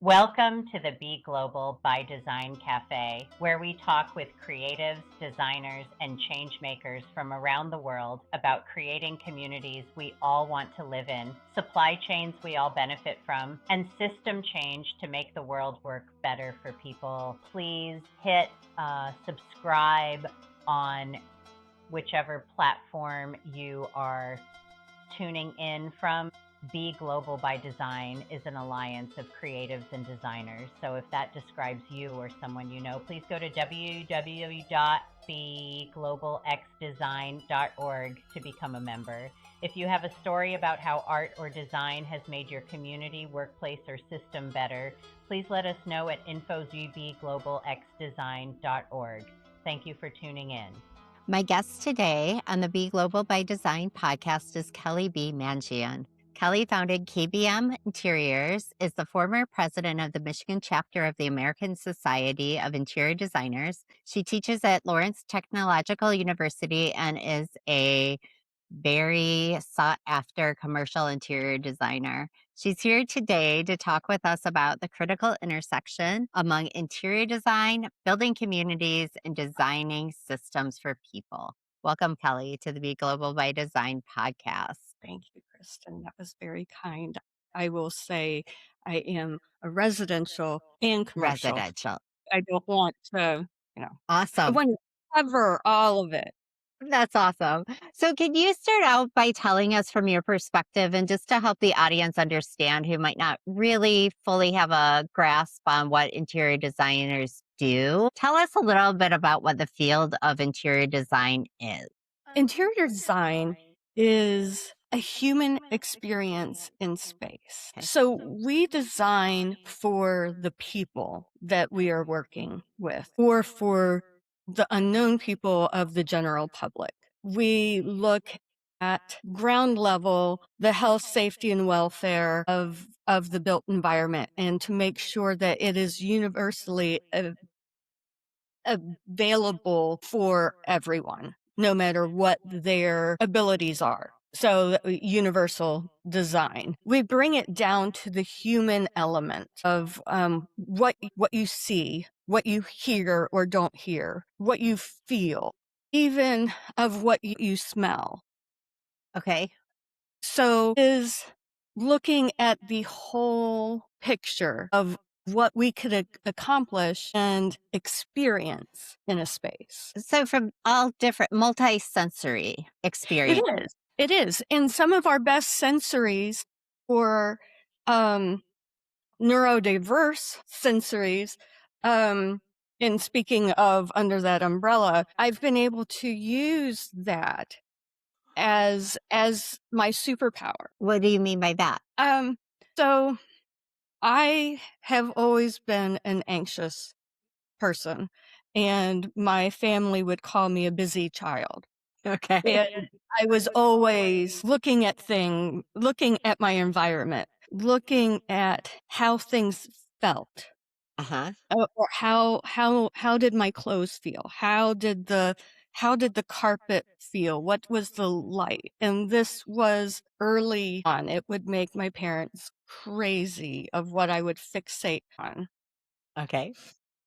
Welcome to the Be Global by Design Cafe, where we talk with creatives, designers, and change makers from around the world about creating communities we all want to live in, supply chains we all benefit from, and system change to make the world work better for people. Please hit subscribe on whichever platform you are tuning in from. Be Global by Design is an alliance of creatives and designers. So if that describes you or someone you know, please go to www.beglobalxdesign.org to become a member. If you have a story about how art or design has made your community, workplace, or system better, please let us know at info@beglobalxdesign.org. Thank you for tuning in. My guest today on the Be Global by Design podcast is Kelly B. Mangion. Kelly founded KBM Interiors, is the former president of the Michigan chapter of the American Society of Interior Designers. She teaches at Lawrence Technological University and is a very sought after commercial interior designer. She's here today to talk with us about the critical intersection among interior design, building communities, and designing systems for people. Welcome, Kelly, to the Be Global by Design podcast. Thank you, Kristin. That was very kind. I will say I am a residential and commercial. Residential. I don't want to, I Awesome. want to cover all of it. That's awesome. So, can you start out by telling us from your perspective, and just to help the audience understand who might not really fully have a grasp on what interior designers do, tell us a little bit about what the field of interior design is. Interior design is a human experience in space. Okay. So we design for the people that we are working with, or for the unknown people of the general public. We look at ground level, the health, safety, and welfare of the built environment, and to make sure that it is universally available for everyone, no matter what their abilities are. So universal design. We bring it down to the human element of what you see, what you hear or don't hear, what you feel, even of what you smell. Okay. So is looking at the whole picture of what we could accomplish and experience in a space. So, from all different multi-sensory experience. It is. And some of our best sensories or neurodiverse sensories, and speaking of under that umbrella, I've been able to use that as my superpower. What do you mean by that? So I have always been an anxious person, and my family would call me a busy child. Okay. And I was always looking at my environment, looking at how things felt, Uh-huh. or how did my clothes feel? How did the carpet feel? What was the light? And this was early on. It would make my parents crazy of what I would fixate on. Okay.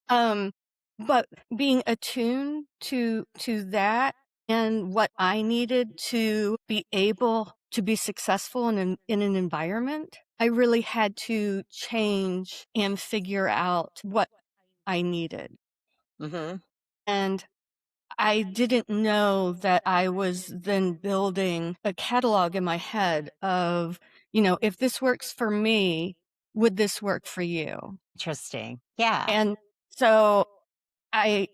But being attuned to that and what I needed to be able to be successful in an environment, I really had to change and figure out what I needed. Mm-hmm. And I didn't know that I was then building a catalog in my head of, if this works for me, would this work for you? Interesting. Yeah. And so I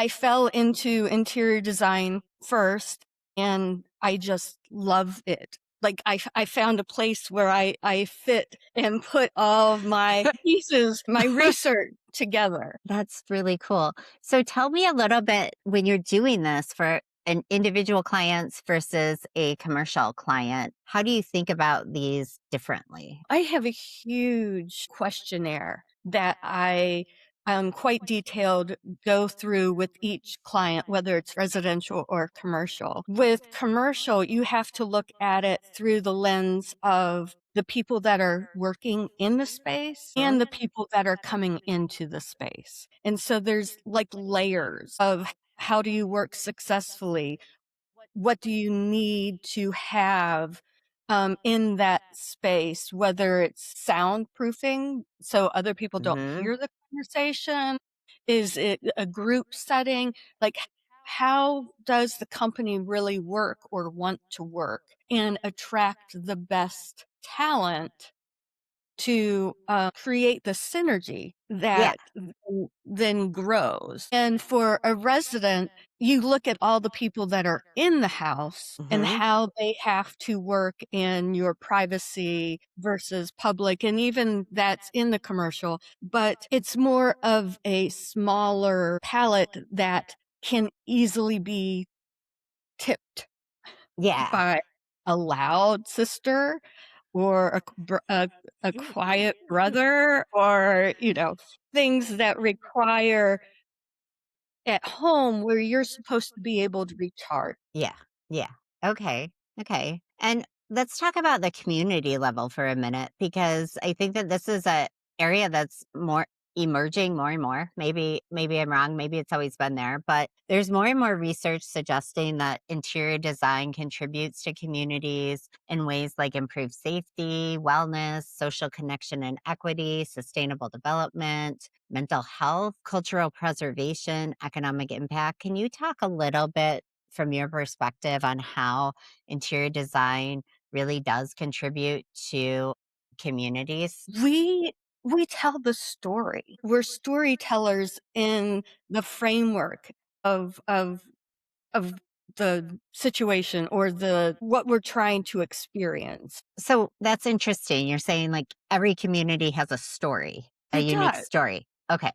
fell into interior design first, and I just love it. Like I found a place where I fit and put all of my pieces, my research together. That's really cool. So tell me a little bit, when you're doing this for an individual clients versus a commercial client, how do you think about these differently? I have a huge questionnaire that I quite detailed go through with each client, whether it's residential or commercial. With commercial, you have to look at it through the lens of the people that are working in the space and the people that are coming into the space. And so there's like layers of how do you work successfully? What do you need to have in that space, whether it's soundproofing so other people don't Hmm. hear the conversation? Is it a group setting? Like, how does the company really work or want to work and attract the best talent to create the synergy Yeah. that then grows. And for a resident, you look at all the people that are in the house and Hmm. how they have to work in your privacy versus public, and even that's in the commercial, but it's more of a smaller palette that can easily be tipped Yeah. by a loud sister or a quiet brother, or, things that require at home where you're supposed to be able to recharge. Yeah. Yeah. Okay. Okay. And let's talk about the community level for a minute, because I think that this is a area that's more emerging more and more. Maybe I'm wrong, maybe it's always been there, but there's more and more research suggesting that interior design contributes to communities in ways like improved safety, wellness, social connection and equity, sustainable development, mental health, cultural preservation, economic impact. Can you talk a little bit from your perspective on how interior design really does contribute to communities? We we tell the story. We're storytellers in the framework of the situation or the what we're trying to experience. So that's interesting. You're saying like every community has a story, a It unique does. story. Okay.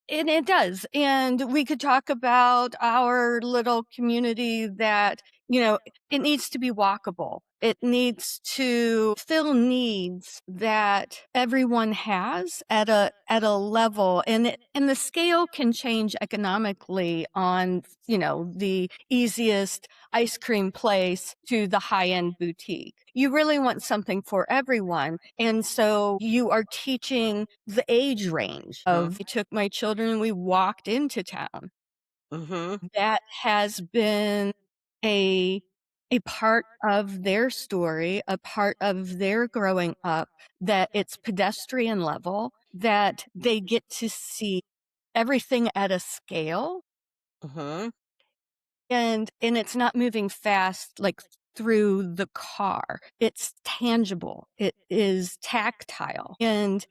And it does. And we could talk about our little community that, it needs to be walkable. It needs to fill needs that everyone has at a level, and the scale can change economically on, the easiest ice cream place to the high-end boutique. You really want something for everyone. And so you are teaching the age range of I took my children and we walked into town. Mm-hmm. That has been a a part of their story, a part of their growing up, that it's pedestrian level, that they get to see everything at a scale, Mm-hmm. and it's not moving fast like through the car. It's tangible. It is tactile. And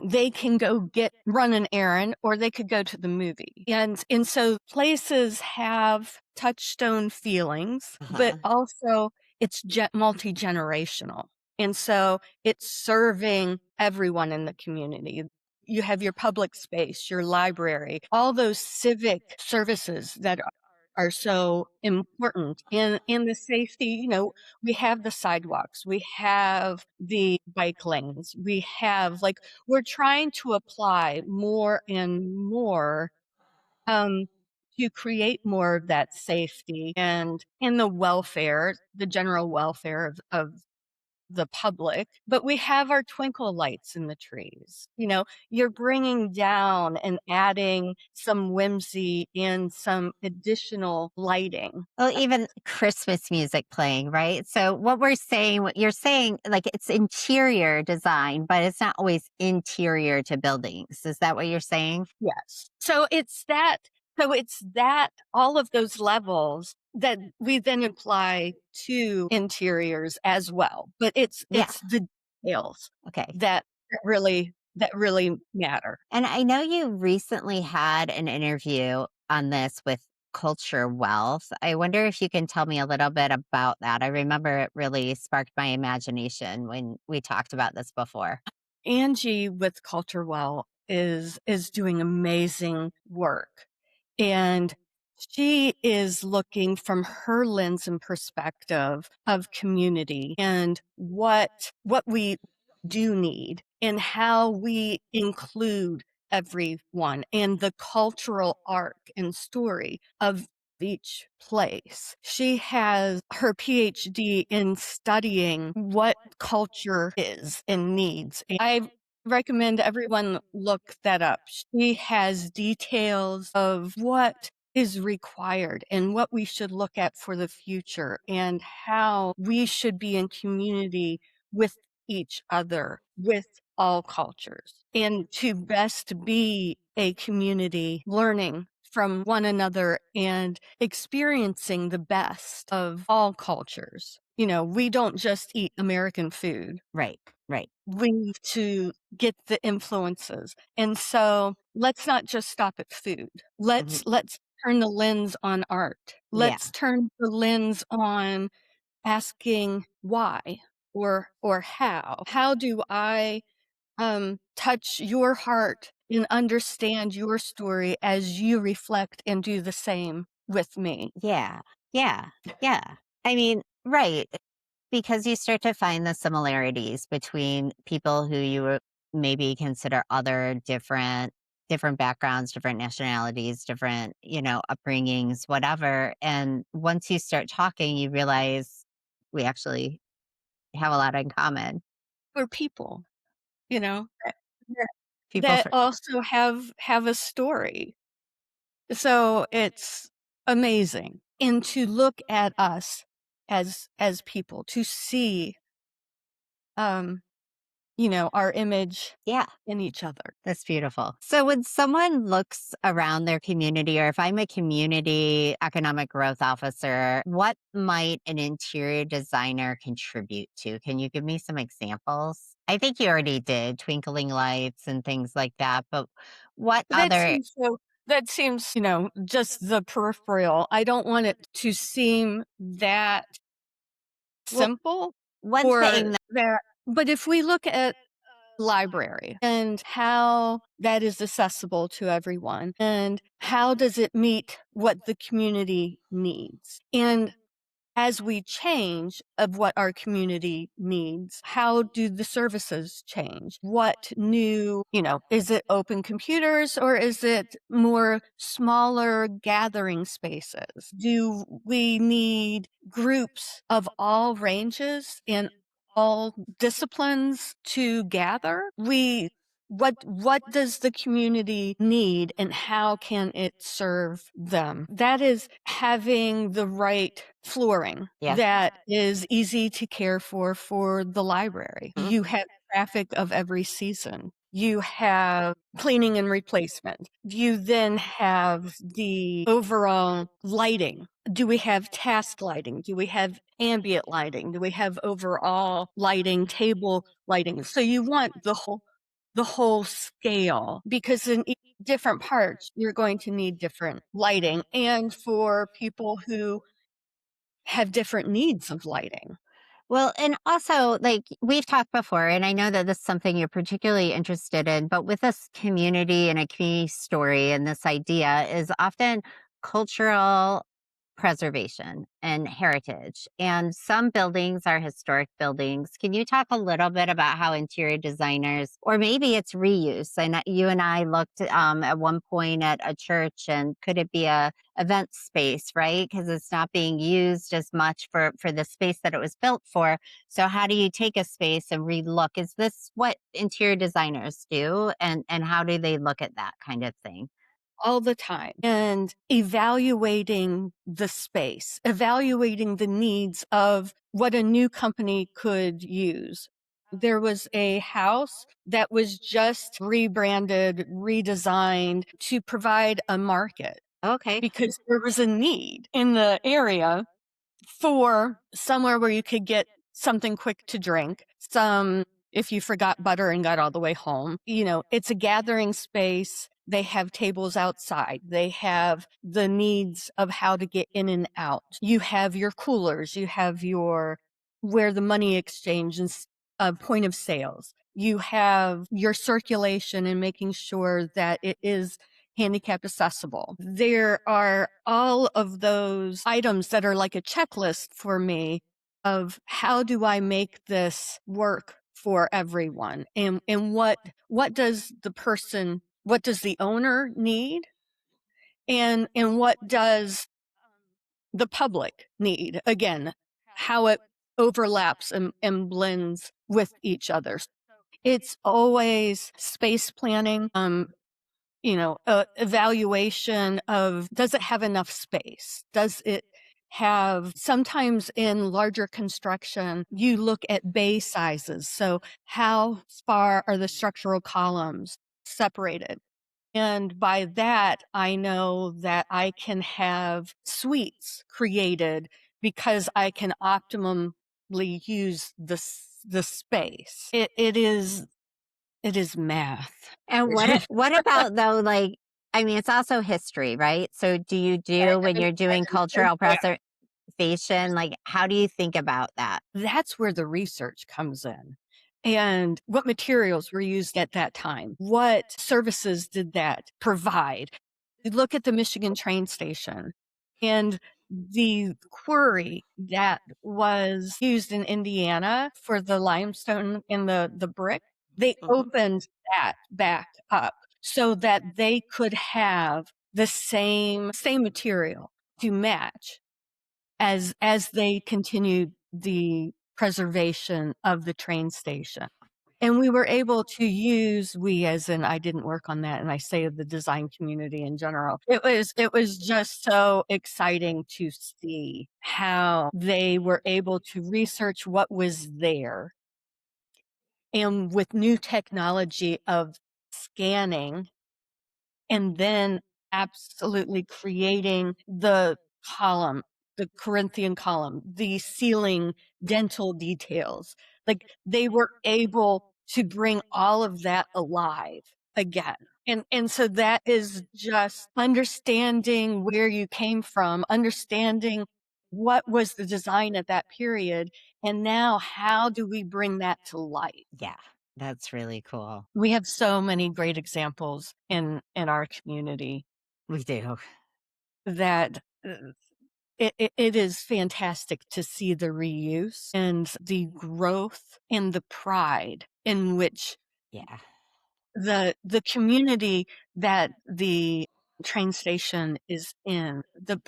they can go run an errand, or they could go to the movie. And so places have touchstone feelings, but Uh-huh. also it's multi-generational. And so it's serving everyone in the community. You have your public space, your library, all those civic services that are so important. In the safety, we have the sidewalks, we have the bike lanes, we have, like, we're trying to apply more and more um to create more of that safety and in the general welfare of the public. But we have our twinkle lights in the trees. You're bringing down and adding some whimsy and some additional lighting. Well, even Christmas music playing, right? So what you're saying, like it's interior design, but it's not always interior to buildings. Is that what you're saying? Yes. So it's that all of those levels that we then apply to interiors as well. But it's Yeah. it's the details Okay. that really matter. And I know you recently had an interview on this with Culture Wealth. I wonder if you can tell me a little bit about that. I remember it really sparked my imagination when we talked about this before. Angie with Culture Well is doing amazing work. And she is looking from her lens and perspective of community and what we do need and how we include everyone and the cultural arc and story of each place. She has her PhD in studying what culture is and needs. I recommend everyone look that up. She has details of what is required and what we should look at for the future and how we should be in community with each other, with all cultures, and to best be a community learning from one another and experiencing the best of all cultures. You know, we don't just eat American food. Right, right. We need to get the influences. And so let's not just stop at food. Mhm. Let's turn the lens on art. Yeah, Let's turn the lens on asking why or how. How do I touch your heart and understand your story as you reflect and do the same with me? yeah, yeah, yeah. I mean, right. Because you start to find the similarities between people who you would maybe consider other different backgrounds, different nationalities, different, upbringings, whatever. And once you start talking, you realize we actually have a lot in common. We're people, you know, that People that for also have a story. So it's amazing. And to look at us as people, to see um, our image yeah. in each other. That's beautiful. So when someone looks around their community, or if I'm a community economic growth officer, what might an interior designer contribute to? Can you give me some examples? I think you already did twinkling lights and things like that, but what That other, seems so that seems, just the peripheral. I don't want it to seem that well, simple one or thing that, that, but if we look at library and how that is accessible to everyone and how does it meet what the community needs, and as we change of what our community needs, how do the services change? What new, is it open computers or is it more smaller gathering spaces? Do we need groups of all ranges and all disciplines to gather? What does the community need and how can it serve them? That is having the right flooring yeah. that is easy to care for the library. Mhm. You have traffic of every season. You have cleaning and replacement. You then have the overall lighting. Do we have task lighting? Do we have ambient lighting? Do we have overall lighting, table lighting? So you want the whole scale, because in different parts you're going to need different lighting, and for people who have different needs of lighting. Well, and also, like we've talked before, and I know that this is something you're particularly interested in, but with this community and a community story, and this idea is often cultural preservation and heritage. And some buildings are historic buildings. Can you talk a little bit about how interior designers, or maybe it's reuse? And you and I looked at one point at a church, and could it be a event space, right? Because it's not being used as much for the space that it was built for. So how do you take a space and relook? Is this what interior designers do? And how do they look at that kind of thing? All the time, and evaluating the space, evaluating the needs of what a new company could use. There was a house that was just rebranded, redesigned to provide a market Okay. because there was a need in the area for somewhere where you could get something quick to drink, if you forgot butter and got all the way home. It's a gathering space. They have tables outside. They have the needs of how to get in and out. You have your coolers. You have your where the money exchange and point of sales. You have your circulation and making sure that it is handicap accessible. There are all of those items that are like a checklist for me of how do I make this work for everyone, and what does the person what does the owner need, and what does the public need? Again, how it overlaps and blends with each other. It's always space planning, evaluation of, does it have enough space? Does it have, sometimes in larger construction, you look at bay sizes. So how far are the structural columns separated? And by that, I know that I can have suites created because I can optimally use the space. It is math. And what about though, like, I mean, it's also history, right? So do you do when you're doing cultural Yeah. preservation, like how do you think about that? That's where the research comes in. And what materials were used at that time? What services did that provide? You look at the Michigan train station and the quarry that was used in Indiana for the limestone and the brick, they Mhm. opened that back up so that they could have the same material to match as they continued the preservation of the train station. And we were able to use, we as in, I didn't work on that, and I say the design community in general. It was just so exciting to see how they were able to research what was there, and with new technology of scanning, and then absolutely creating the column, the Corinthian column, the ceiling dental details. Like, they were able to bring all of that alive again. And so that is just understanding where you came from, understanding what was the design at that period, and now how do we bring that to life? Yeah, that's really cool. We have so many great examples in our community We do. that it is fantastic to see the reuse and the growth and the pride in which Yeah. the community that the train station is in, the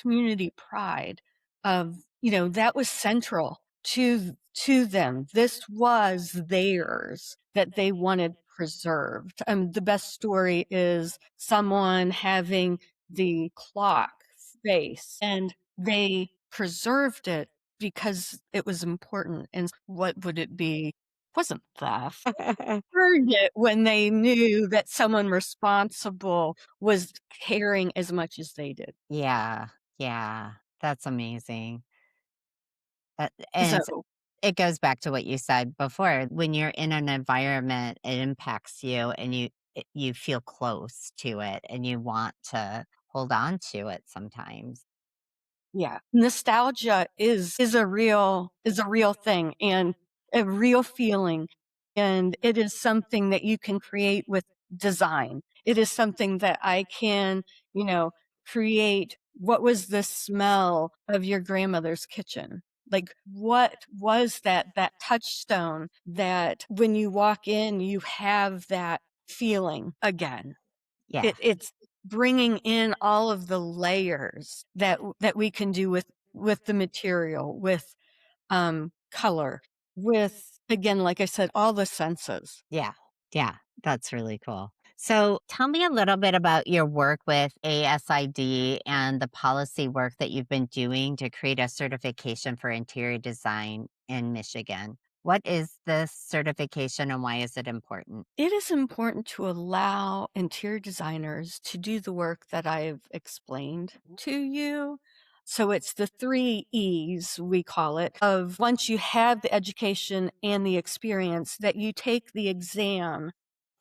community pride of, that was central to them. This was theirs that they wanted preserved. The best story is someone having the clock face, and they preserved it because it was important. And what would it be? Wasn't theft. Earned it when they knew that someone responsible was caring as much as they did. Yeah. Yeah. That's amazing. And So, it goes back to what you said before. When you're in an environment, it impacts you and you feel close to it and you want to hold on to it sometimes. yeah, nostalgia is a real thing and a real feeling, and it is something that you can create with design. It is something that I can, you know, create. What was the smell of your grandmother's kitchen? Like, what was that touchstone that when you walk in, you have that feeling again? Yeah. It's bringing in all of the layers that we can do with the material, with, color, with, again, like I said, all the senses. Yeah. Yeah. That's really cool. So tell me a little bit about your work with ASID and the policy work that you've been doing to create a certification for interior design in Michigan. What is this certification and why is it important? It is important to allow interior designers to do the work that I've explained to you. So it's the 3 E's, we call it, of once you have the education and the experience, that you take the exam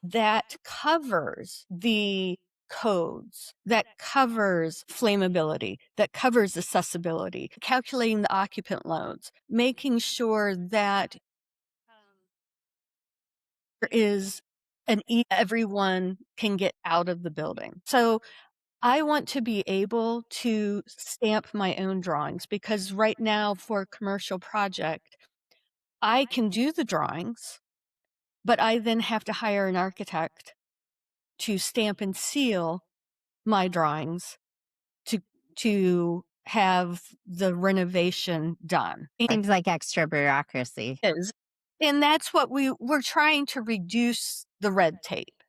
that covers the codes, that covers flammability, that covers accessibility, calculating the occupant loads, making sure that there is everyone can get out of the building. So I want to be able to stamp my own drawings, because right now for a commercial project, I can do the drawings, but I then have to hire an architect to stamp and seal my drawings to have the renovation done. Seems like extra bureaucracy. Is. And that's what we're trying to reduce the red tape.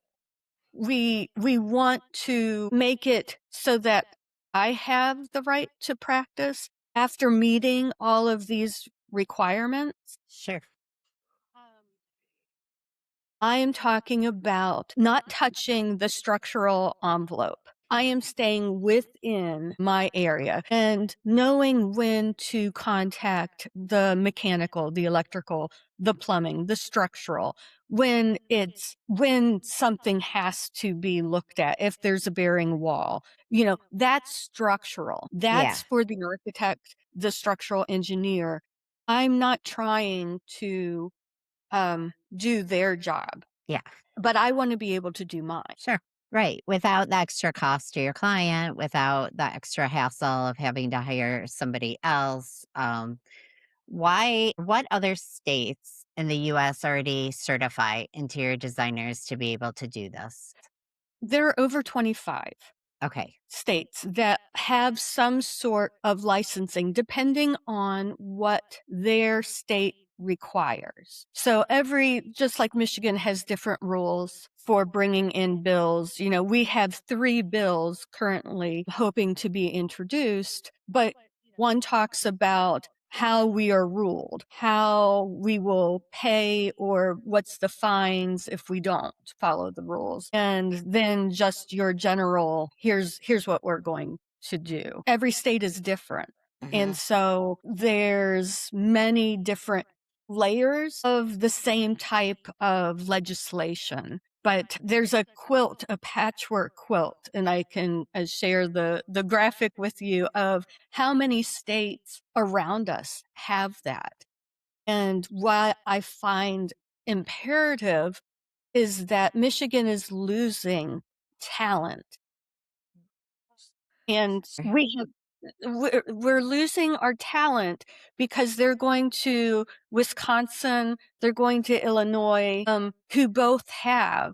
We want to make it so that I have the right to practice after meeting all of these requirements. Sure. I am talking about not touching the structural envelope. I am staying within my area and knowing when to contact the mechanical, the electrical, the plumbing, the structural, when something has to be looked at, if there's a bearing wall, that's structural. Yeah. That's for the architect, the structural engineer. I'm not trying to do their job, Yeah. but I want to be able to do mine. Sure. Right. Without the extra cost to your client, without the extra hassle of having to hire somebody else. What other states in the US already certify interior designers to be able to do this? There are over 25 Okay. states that have some sort of licensing depending on what their state requires. So just like Michigan has different rules for bringing in bills, we have 3 bills currently hoping to be introduced, but one talks about how we are ruled, how we will pay, or what's the fines if we don't follow the rules. And then just your general, here's what we're going to do. Every state is different. And so there's many different layers of the same type of legislation. But there's a quilt, a patchwork quilt, and I can share the graphic with you of how many states around us have that. And what I find imperative is that Michigan is losing talent. And we're losing our talent because they're going to Wisconsin, they're going to Illinois, who both have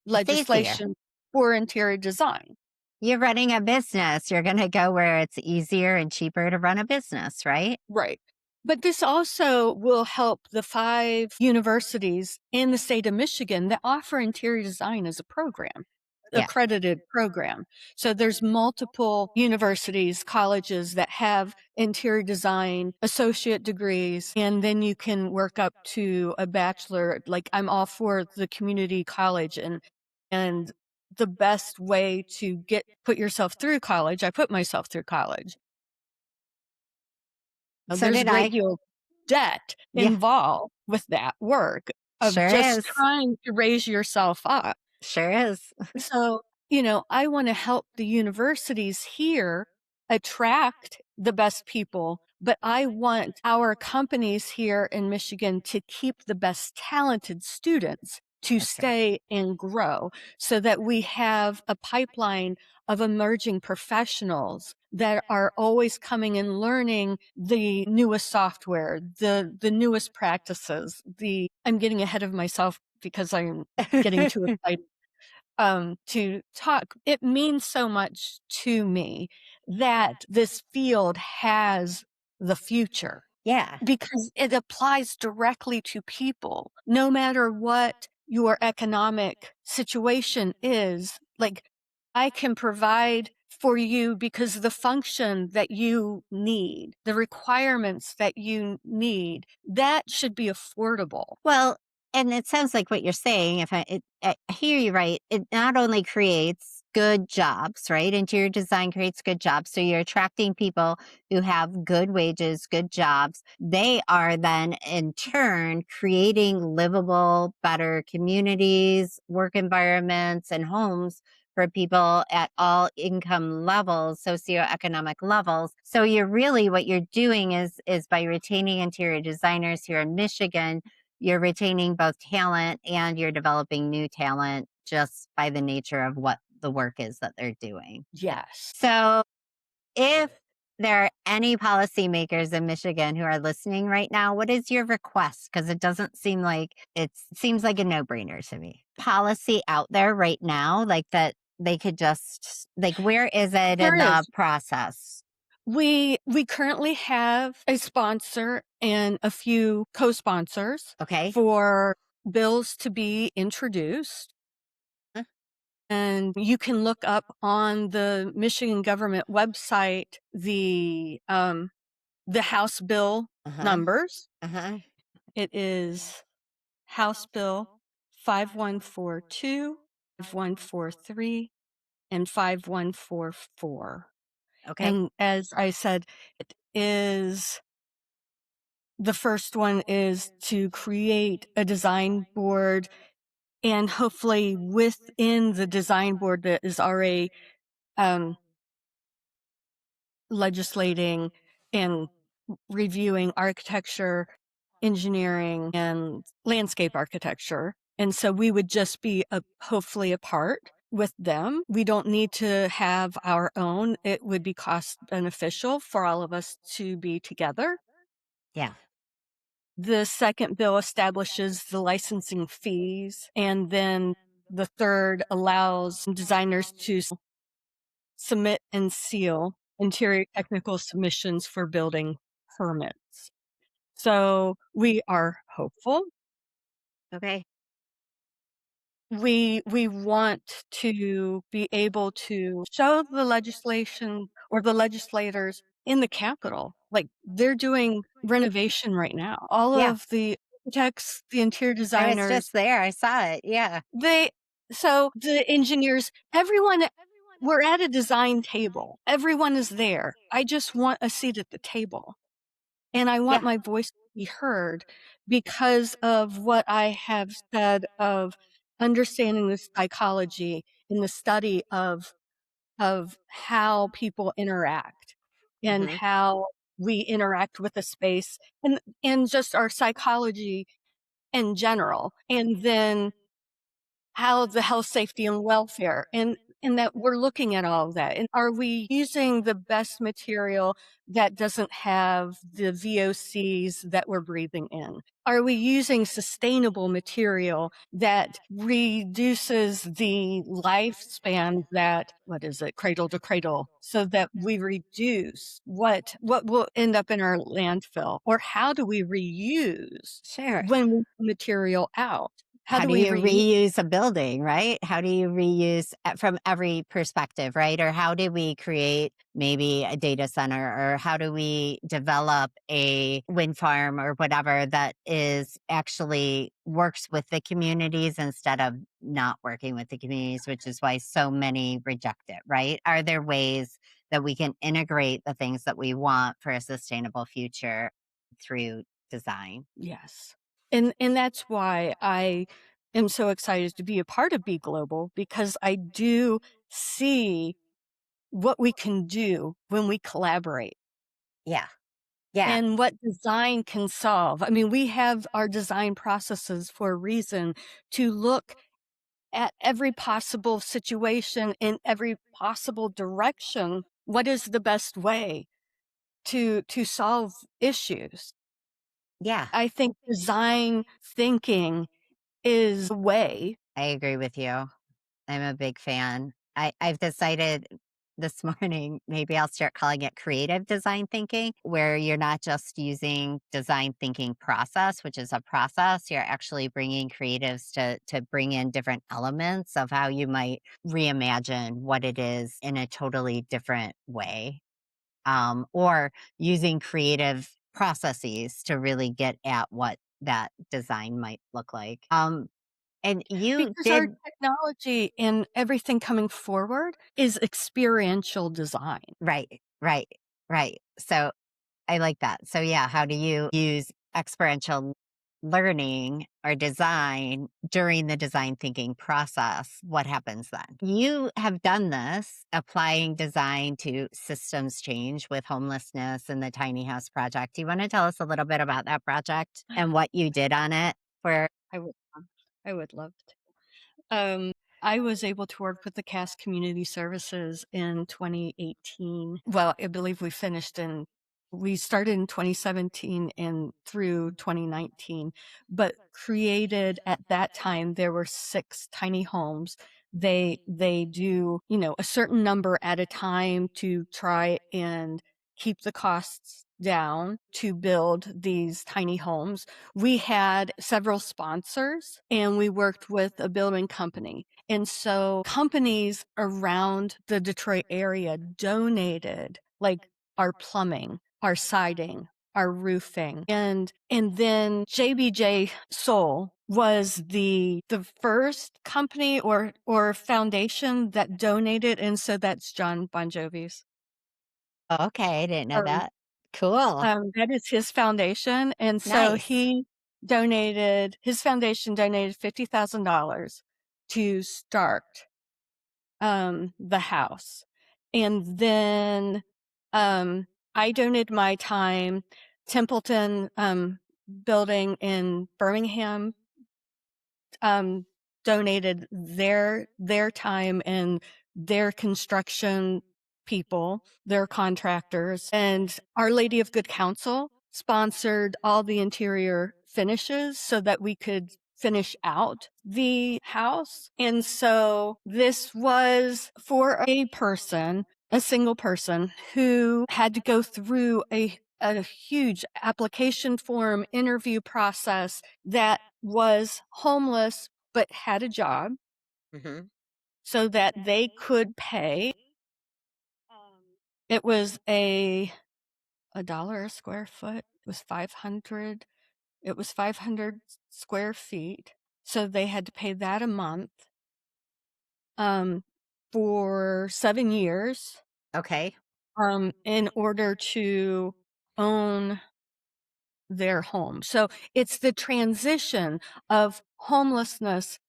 It's easier. legislation for interior design. You're running a business. You're going to go where it's easier and cheaper to run a business, right? Right. But this also will help the 5 universities in the state of Michigan that offer interior design as a program, Yeah. accredited program. So there's multiple universities, colleges that have interior design associate degrees, and then you can work up to a bachelor. Like, I'm all for the community college and the best way to put yourself through college. I put myself through college. So There's a did great I. deal of debt Yeah. involved with that work of Sure just is. trying to raise yourself up. Sure is. So, I want to help the universities here attract the best people, but I want our companies here in Michigan to keep the best talented students to That's right. stay and grow so that we have a pipeline of emerging professionals that are always coming and learning the newest software, the newest practices. I'm getting ahead of myself because I'm getting too excited to talk. It means so much to me that this field has the future Yeah. because it applies directly to people, no matter what your economic situation is. Like, I can provide for you because the function that you need, the requirements that you need, that should be affordable. Well, and it sounds like what you're saying, if I hear you right, it not only creates good jobs, right? Interior design creates good jobs. So you're attracting people who have good wages, good jobs. They are then in turn creating livable, better communities, work environments, and homes for people at all income levels, socioeconomic levels. So what you're doing is by retaining interior designers here in Michigan, you're retaining both talent and you're developing new talent just by the nature of what the work is that they're doing. Yes. So if there are any policymakers in Michigan who are listening right now, what is your request? Because it doesn't seem like it seems like a no-brainer to me. Policy out there right now, like that they could just like where is it There in the is. process? We currently have a sponsor and a few co-sponsors Okay. for bills to be introduced. Huh? And you can look up on the Michigan government website the House bill Uh-huh. numbers. Uh-huh. It is House Bill 5142, 5143, and 5144. Okay. And as I said, it is the first one is to create a design board, and hopefully within the design board that is already um, legislating and reviewing architecture, engineering, and landscape architecture. And so we would just be hopefully a part with them. We don't need to have our own. It would be cost beneficial for all of us to be together. Yeah. The second bill establishes the licensing fees, and then the third allows designers to submit and seal interior technical submissions for building permits. So we are hopeful. Okay. We want to be able to show the legislation or the legislators in the Capitol, like they're doing renovation right now. All Yeah. of the architects, the interior I was designers, just there. I saw it. Yeah. so the engineers, everyone, we're at a design table. Everyone is there. I just want a seat at the table. And I want Yeah. my voice to be heard because of what I have said of understanding the psychology and the study of how people interact and Mm-hmm. how we interact with the space and just our psychology in general. And then how the health, safety, and welfare, and that we're looking at all of that. And are we using the best material that doesn't have the VOCs that we're breathing in? Are we using sustainable material that reduces the lifespan that, what is it, cradle to cradle, so that we reduce what will end up in our landfill? Or how do we reuse Sure. when we put material out? How How do do we you reuse? reuse a building, right? How do you reuse from every perspective, right? Or how do we create maybe a data center, or how do we develop a wind farm or whatever that is actually works with the communities instead of not working with the communities, which is why so many reject it, right? Are there ways that we can integrate the things that we want for a sustainable future through design? Yes. And that's why I am so excited to be a part of Be Global, because I do see what we can do when we collaborate Yeah. Yeah. and what design can solve. I mean, we have our design processes for a reason, to look at every possible situation in every possible direction. What is the best way to solve issues? Yeah. I think design thinking is the way. I agree with you. I'm a big fan. I've decided this morning, maybe I'll start calling it creative design thinking, where you're not just using design thinking process, which is a process. You're actually bringing creatives to bring in different elements of how you might reimagine what it is in a totally different way, or using creative processes to really get at what that design might look like. And you Because our did technology and everything coming forward is experiential design. right, right, right. So I like that. So yeah, how do you use experiential learning or design during the design thinking process? What happens then? You have done this applying design to systems change with homelessness and the tiny house project. Do you want to tell us a little bit about that project and what you did on it for I would I would love to. I was able to work with the Cass Community Services in 2018. Well, I believe we started in 2017 and through 2019, but created at that time, there were 6 tiny homes. They do, a certain number at a time to try and keep the costs down to build these tiny homes. We had several sponsors and we worked with a building company. And so companies around the Detroit area donated like our plumbing, our siding, our roofing. And then JBJ Soul was the first company or foundation that donated, and so that's John Bon Jovi's. Okay, I didn't know Um, that. Cool. that is his foundation, and so Nice. his foundation donated $50,000 to start the house. And then I donated my time. Templeton building in Birmingham um donated their time and their construction people, their contractors, and Our Lady of Good Counsel sponsored all the interior finishes so that we could finish out the house. And so this was for a single person who had to go through a huge application form interview process, that was homeless but had a job Mhm. so that they could pay. It was a dollar a square foot. It was 500 square feet. So they had to pay that a month um for 7 years Okay. in order to own their home. So it's the transition of homelessness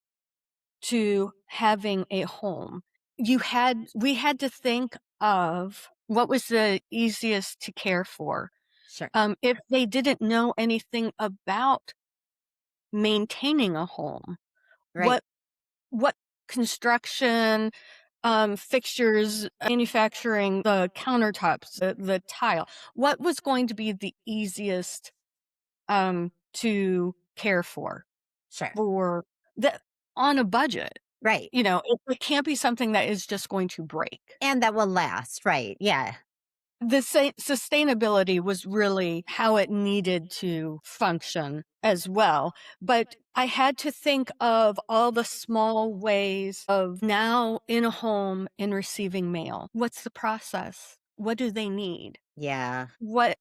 to having a home. We had to think of what was the easiest to care for. Sure. If they didn't know anything about maintaining a home, Right. what what construction, fixtures, manufacturing, the countertops, the tile, what was going to be the easiest to care Sure. for the on a budget. Right. It can't be something that is just going to break. And that will last. Right. Yeah. The sustainability was really how it needed to function as well. But I had to think of all the small ways of now in a home and receiving mail. What's the process? What do they need? Yeah. What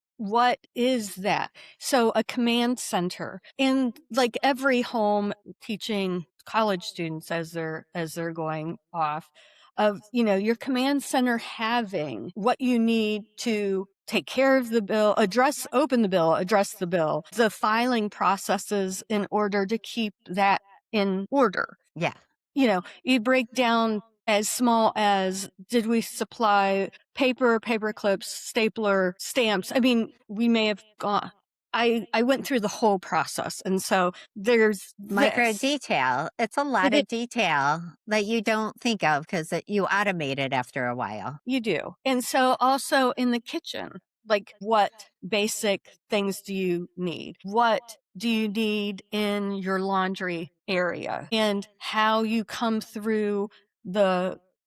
is that? So a command center in like every home, teaching college students as they're going off, of your command center having what you need to take care of the bill, address the bill, the filing processes in order to keep that in order. Yeah. You break down as small as, did we supply paper clips, stapler, stamps? I mean, we may have gone. I went through the whole process. And so there's Micro this. detail. It's a lot It is, of detail that you don't think of because you automate it after a while. you do. And so also in the kitchen, like, what basic things do you need? What do you need in your laundry area? And how you come through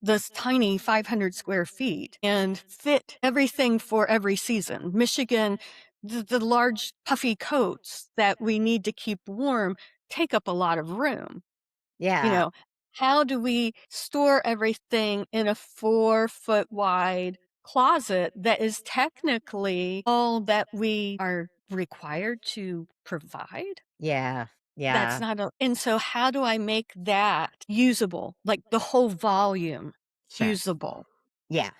this tiny 500 square feet and fit everything for every season. Michigan, the large puffy coats that we need to keep warm take up a lot of room. You Yeah. know, how do we store everything in a 4-foot wide closet that is technically all that we are required to provide? Yeah. That's Yeah. not and so how do I make that usable? Like the whole volume Sure. usable. Yeah.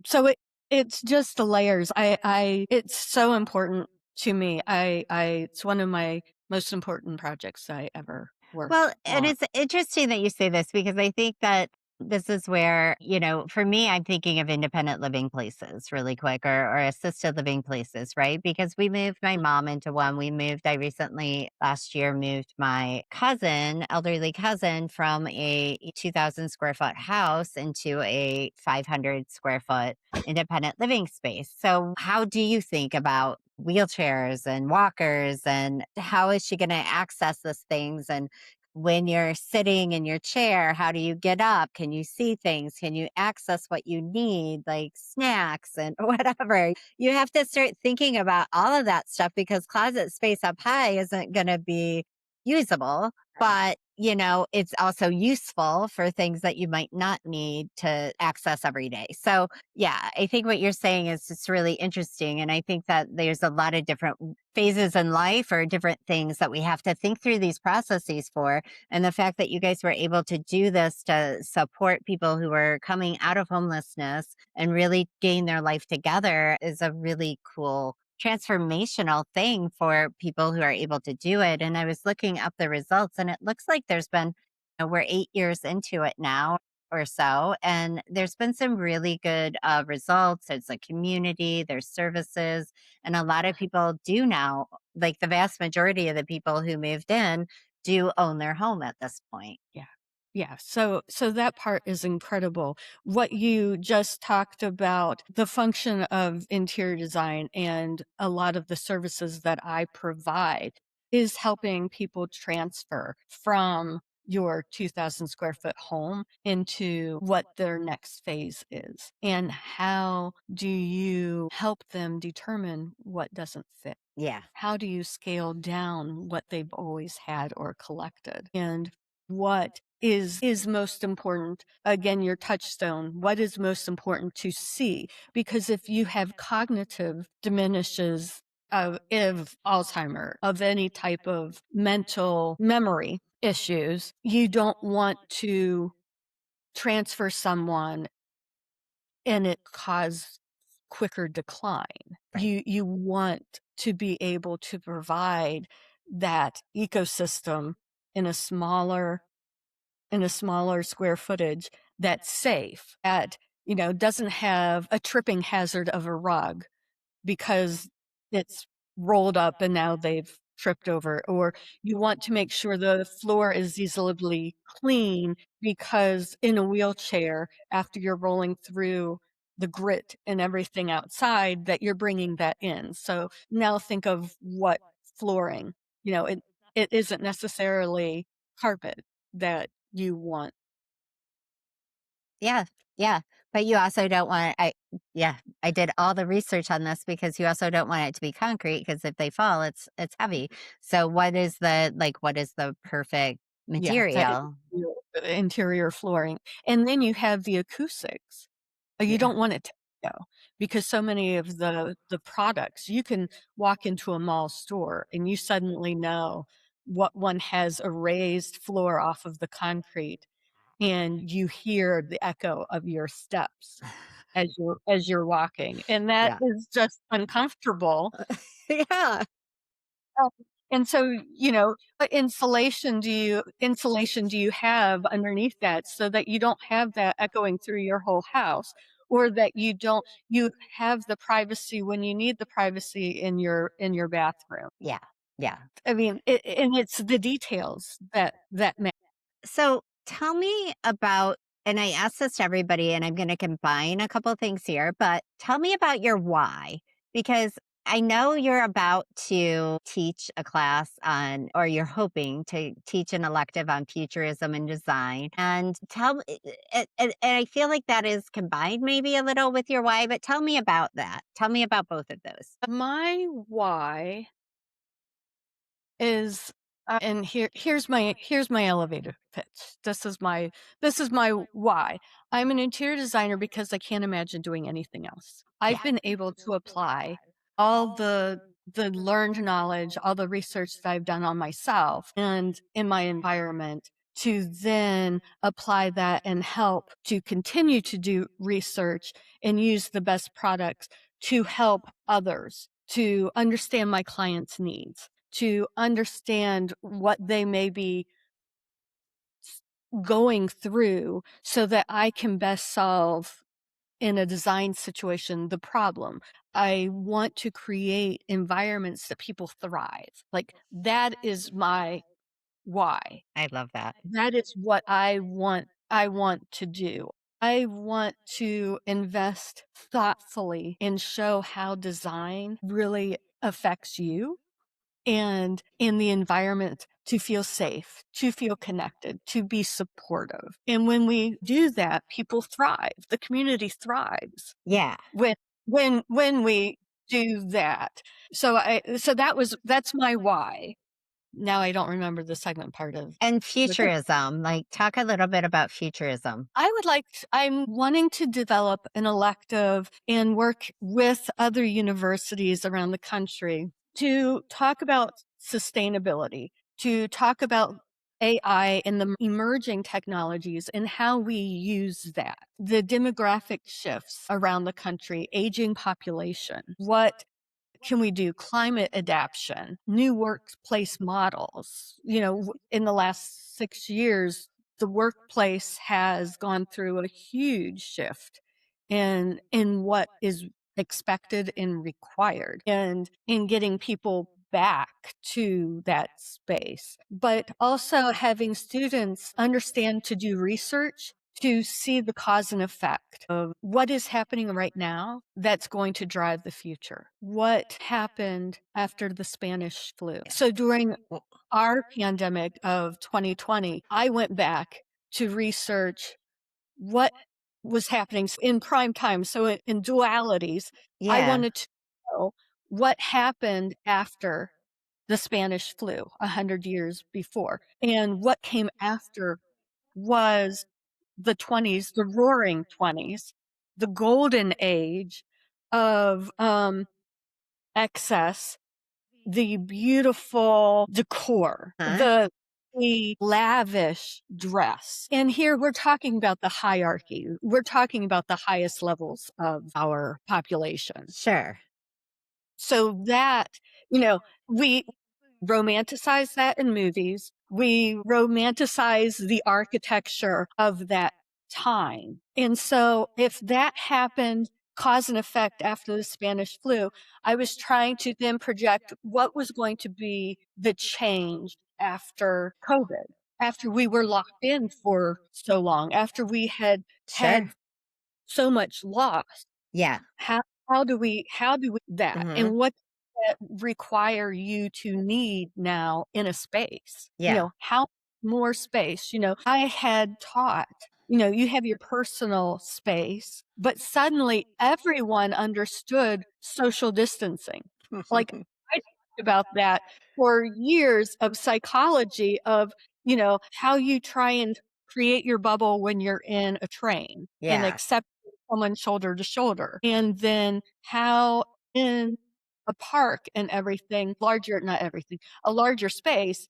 So it's just the layers. It's so important to me. It's one of my most important projects I ever worked Well, and on. it's interesting that you say this because I think that This is where, for me, I'm thinking of independent living places really quick, or assisted living places, right? Because we moved my mom into one. I recently, last year, moved my cousin, elderly cousin, from a 2,000 square foot house into a 500 square foot independent living space. So, how do you think about wheelchairs and walkers, and how is she going to access these things? And when you're sitting in your chair, how do you get up? Can you see things? Can you access what you need, like snacks and whatever? You have to start thinking about all of that stuff, because closet space up high isn't going to be usable, but it's also useful for things that you might not need to access every day. So, yeah, I think what you're saying is just really interesting. And I think that there's a lot of different phases in life, or different things that we have to think through these processes for. And the fact that you guys were able to do this to support people who were coming out of homelessness and really gain their life together is a really cool transformational thing for people who are able to do it. And I was looking up the results, and it looks like there's been, we're 8 years into it now or so, and there's been some really good results. There's a community, there's services, and a lot of people do now, like the vast majority of the people who moved in do own their home at this point. Yeah. Yeah. So that part is incredible. What you just talked about, the function of interior design and a lot of the services that I provide is helping people transfer from your 2,000 square foot home into what their next phase is. And how do you help them determine what doesn't fit? Yeah. How do you scale down what they've always had or collected? And what is most important? Again, your touchstone. What is most important to see? Because if you have cognitive diminishes of Alzheimer, of any type of mental memory issues, you don't want to transfer someone and it cause quicker decline. Right. You want to be able to provide that ecosystem in a smaller square footage that's safe, doesn't have a tripping hazard of a rug because it's rolled up and now they've tripped over, or you want to make sure the floor is easily clean because in a wheelchair, after you're rolling through the grit and everything outside, that you're bringing that in. So now think of what flooring, it isn't necessarily carpet that you want. Yeah, yeah, but you also don't want yeah, I did all the research on this, because you also don't want it to be concrete, because if they fall, it's heavy. So what is the perfect Yeah, that material? interior flooring. And then you have the acoustics. You Yeah, don't want it to go because so many of the products, you can walk into a mall store and you suddenly know what one has a raised floor off of the concrete, and you hear the echo of your steps as you're walking, and that yeah. is just uncomfortable. Yeah, Um, and so, what insulation do you have underneath that so that you don't have that echoing through your whole house, or that you have the privacy when you need the privacy in your bathroom? yeah, yeah. I mean, and it's the details that matter. So tell me about, and I ask this to everybody, and I'm going to combine a couple things here, but tell me about your why, because I know you're about to teach a class on, or you're hoping to teach an elective on futurism and design. And tell me, and I feel like that is combined maybe a little with your why, but tell me about that. Tell me about both of those. My why is and here's my elevator pitch. This is my why. I'm an interior designer because I can't imagine doing anything else. Yeah. I've been able to apply all the learned knowledge, all the research that I've done on myself and in my environment, to then apply that and help to continue to do research and use the best products to help others to understand my clients' needs, to understand what they may be going through so that I can best solve in a design situation the problem. I want to create environments that people thrive. Like that is my why. I love that. That is what I want to do. I want to invest thoughtfully and show how design really affects you and in the environment to feel safe, to feel connected, to be supportive. And when we do that, people thrive. The community thrives Yeah. when when we do that. That's my why. Now I don't remember the second part of And the thing. futurism, like talk a little bit about futurism. I'm wanting to develop an elective and work with other universities around the country to talk about sustainability, to talk about AI and the emerging technologies and how we use that. The demographic shifts around the country, aging population, what can we do? Climate adaptation, new workplace models. In the last 6 years, the workplace has gone through a huge shift in what is expected and required and in getting people back to that space, but also having students understand to do research to see the cause and effect of what is happening right now that's going to drive the future. What happened after the Spanish flu? So during our pandemic of 2020, I went back to research what was happening in prime time. So in dualities, I Yeah. wanted to know what happened after the Spanish flu 100 years before, and what came after was the 20s, the roaring 20s, the golden age of excess, the beautiful decor, Huh? the lavish dress. And here we're talking about the hierarchy. We're talking about the highest levels of our population. Sure. So that, we romanticize that in movies. We romanticize the architecture of that time. And so if that happened, cause and effect after the Spanish flu, I was trying to then project what was going to be the change after COVID, after we were locked in for so long, after we had had Sure. so much loss. Yeah. How how do we that? Hmm. And what does that require you to need now in a space? Yeah. How more space? I had taught, you have your personal space, but suddenly everyone understood social distancing. Like I talked about that for years of psychology of, how you try and create your bubble when you're in a train and Yeah. accept someone shoulder to shoulder. And then how in a park and everything, larger, not everything, a larger space,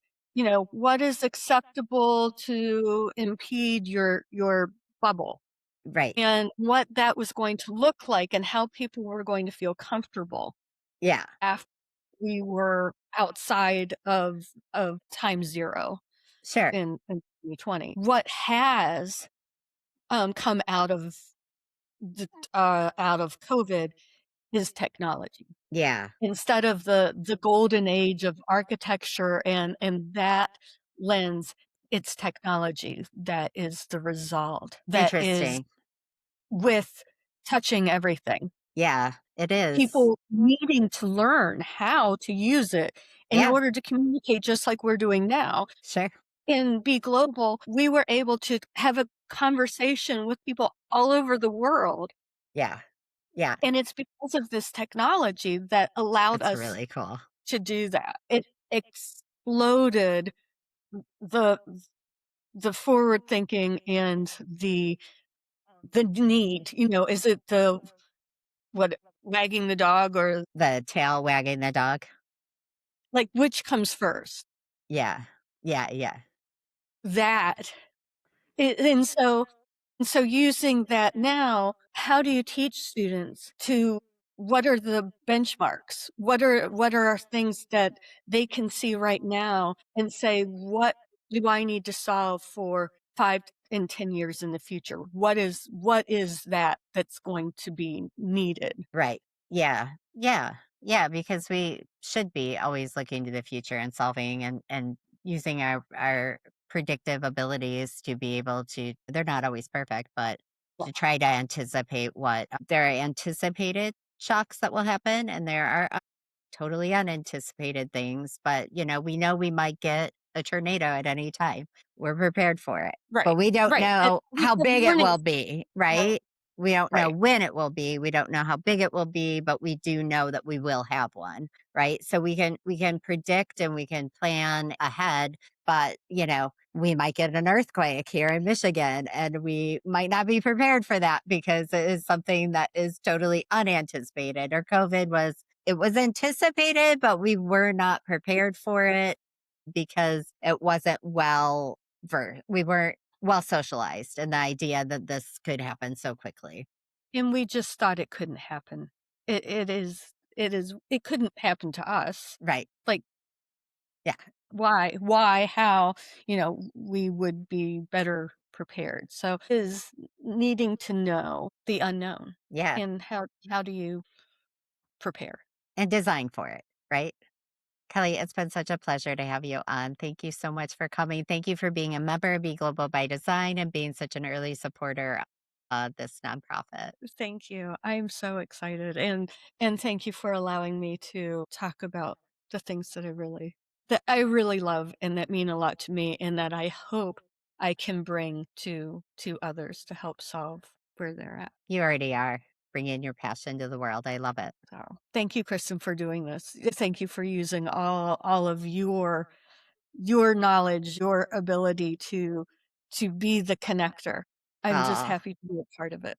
what is acceptable to impede your bubble Right. and what that was going to look like and how people were going to feel comfortable Yeah. after we were outside of time zero Sure. in 2020. What has come out of COVID is technology. Yeah. Instead of the golden age of architecture and that lens, it's technology that is the result. That is Interesting. with touching everything. Yeah. It is. People needing to learn how to use it in Yeah. order to communicate just like we're doing now. Sure. In Be Global, we were able to have a conversation with people all over the world. Yeah. Yeah. And it's because of this technology that allowed That's us really cool. to do that. It exploded the the forward thinking and the need. Is it the what wagging the dog or The tail wagging the dog. like which comes first? Yeah. Yeah. Yeah. That and so using that now, how do you teach students to what are the benchmarks? What are things that they can see right now and say, what do I need to solve for 5 and 10 years in the future? What is that that's going to be needed? Right. Yeah. Yeah. Yeah. Because we should be always looking to the future and solving and using our predictive abilities to be able to, they're not always perfect, but to try to anticipate what there are anticipated shocks that will happen. And there are totally unanticipated things, but we know we might get a tornado at any time. We're prepared for it, but Right, we don't right, and know we how have big it warning will systems, be, right? We don't know right, when it will be. We don't know how big it will be, but we do know that we will have one, right? So we can predict and we can plan ahead, but we might get an earthquake here in Michigan and we might not be prepared for that because it is something that is totally unanticipated. Or COVID was anticipated, but we were not prepared for it because it wasn't we weren't well socialized in the idea that this could happen so quickly. and we just thought it couldn't happen. It couldn't happen to us. Right. Like, Yeah. why, how, we would be better prepared. So, is needing to know the unknown, Yeah. and how do you prepare? And design for it, right? Kelly, it's been such a pleasure to have you on. Thank you so much for coming. Thank you for being a member of Be Global by Design and being such an early supporter of this nonprofit. Thank you. I'm so excited, and thank you for allowing me to talk about the things that I really love and that mean a lot to me and that I hope I can bring to others to help solve where they're at. You already are bringing your passion to the world. I love it. So, thank you, Kristen, for doing this. Thank you for using all of your knowledge, your ability to be the connector. I'm just Ah, happy to be a part of it.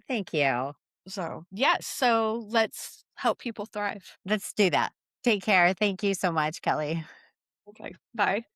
thank you. So, yes, so let's help people thrive. Let's do that. Take care. Thank you so much, Kelly. Okay, bye.